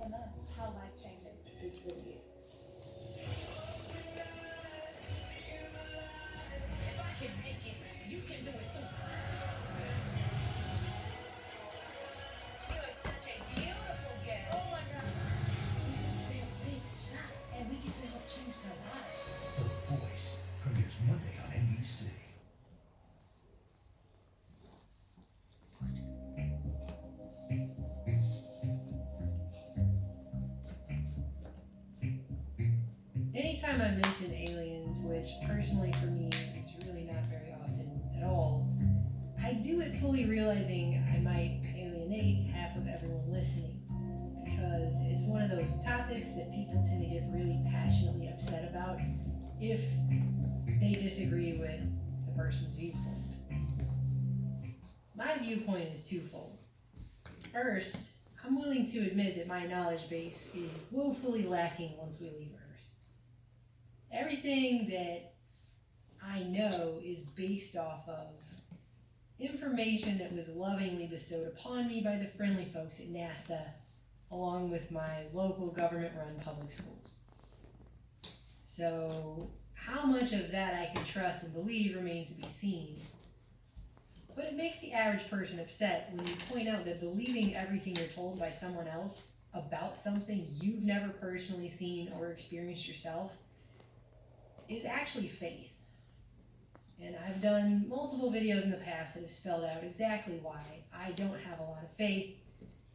showing us how life-changing this really is. If I can make it, you can do it too. You're such a beautiful guest. Oh my God. This is their big shot, and we get to help change their lives. The Voice premieres Monday on NBC. Anytime I mention aliens, which personally for me is really not very often at all, I do it fully realizing I might alienate half of everyone listening, because it's one of those topics that people tend to get really passionately upset about if they disagree with the person's viewpoint. My viewpoint is twofold. First, I'm willing to admit that my knowledge base is woefully lacking once we leave Earth. Everything that I know is based off of information that was lovingly bestowed upon me by the friendly folks at NASA, along with my local government-run public schools. So how much of that I can trust and believe remains to be seen. But it makes the average person upset when you point out that believing everything you're told by someone else about something you've never personally seen or experienced yourself is actually faith. And I've done multiple videos in the past that have spelled out exactly why I don't have a lot of faith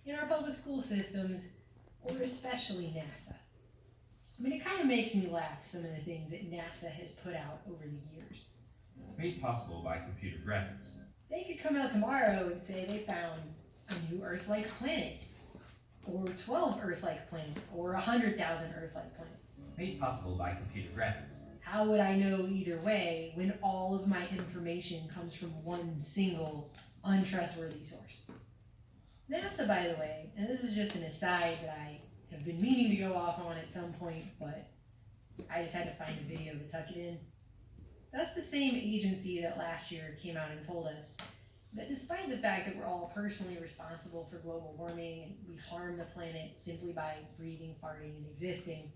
in our public school systems, or especially NASA. I mean, it kind of makes me laugh, some of the things that NASA has put out over the years. Made possible by computer graphics. They could come out tomorrow and say they found a new Earth-like planet, or 12 Earth-like planets, or 100,000 Earth-like planets. Made possible by computer graphics. How would I know either way when all of my information comes from one single untrustworthy source? NASA, by the way, and this is just an aside that I have been meaning to go off on at some point, but I just had to find a video to tuck it in. That's the same agency that last year came out and told us that despite the fact that we're all personally responsible for global warming and we harm the planet simply by breathing, farting, and existing,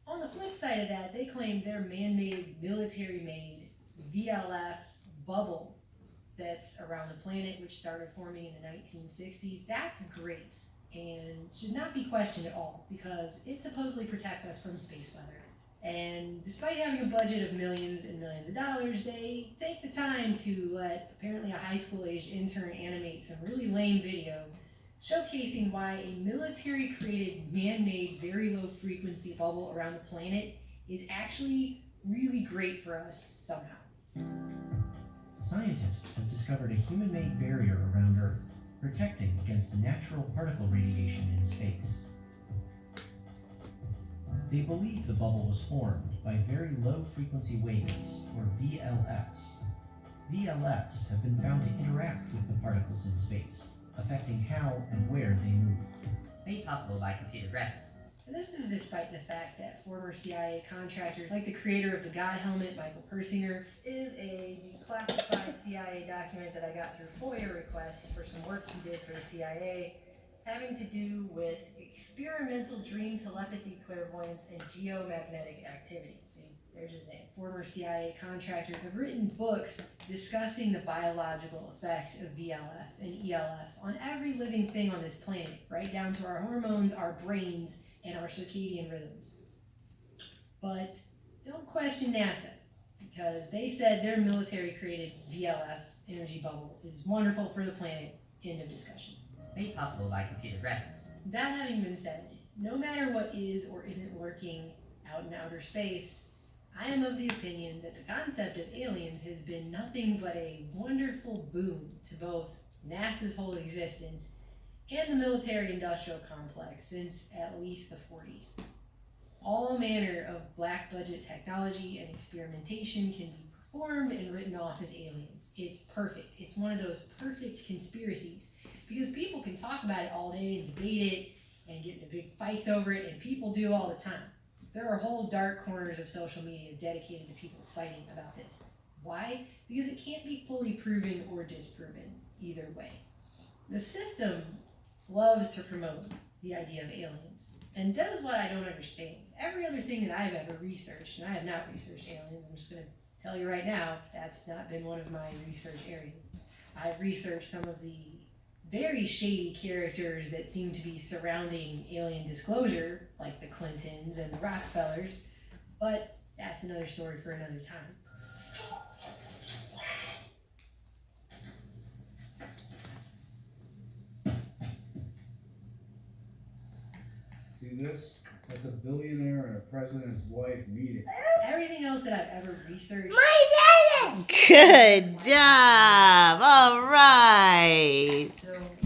on the flip side of that, they claim their man-made, military-made VLF bubble that's around the planet, which started forming in the 1960s, that's great and should not be questioned at all, because it supposedly protects us from space weather. And despite having a budget of millions and millions of dollars, they take the time to let apparently a high school-aged intern animate some really lame video showcasing why a military-created, man-made, very low-frequency bubble around the planet is actually really great for us somehow. Scientists have discovered a human-made barrier around Earth, protecting against the natural particle radiation in space. They believe the bubble was formed by very low-frequency waves, or VLFs. VLFs have been found to interact with the particles in space, affecting how and where they move. Made possible by computer graphics. And this is despite the fact that former CIA contractors, like the creator of the God helmet, Michael Persinger, is a declassified CIA document that I got through FOIA requests for some work he did for the CIA, having to do with experimental dream telepathy, clairvoyance, and geomagnetic activity. See, there's his name. Former CIA contractors have written books discussing the biological effects of VLF and ELF on every living thing on this planet, right down to our hormones, our brains, and our circadian rhythms. But don't question NASA, because they said their military-created VLF energy bubble is wonderful for the planet. End of discussion. Made possible by computer graphics. That having been said, no matter what is or isn't lurking out in outer space, I am of the opinion that the concept of aliens has been nothing but a wonderful boon to both NASA's whole existence and the military-industrial complex since at least the 40s. All manner of black budget technology and experimentation can be performed and written off as aliens. It's perfect. It's one of those perfect conspiracies, because people can talk about it all day and debate it and get into big fights over it, and people do all the time. There are whole dark corners of social media dedicated to people fighting about this. Why? Because it can't be fully proven or disproven either way. The system loves to promote the idea of aliens and does what I don't understand. Every other thing that I've ever researched, and I have not researched aliens, I'm just going to tell you right now, that's not been one of my research areas. I've researched some of the very shady characters that seem to be surrounding alien disclosure, like the Clintons and the Rockefellers, but that's another story for another time. See this? That's a billionaire and a president's wife meeting. Everything else that I've ever researched. Good job. All right.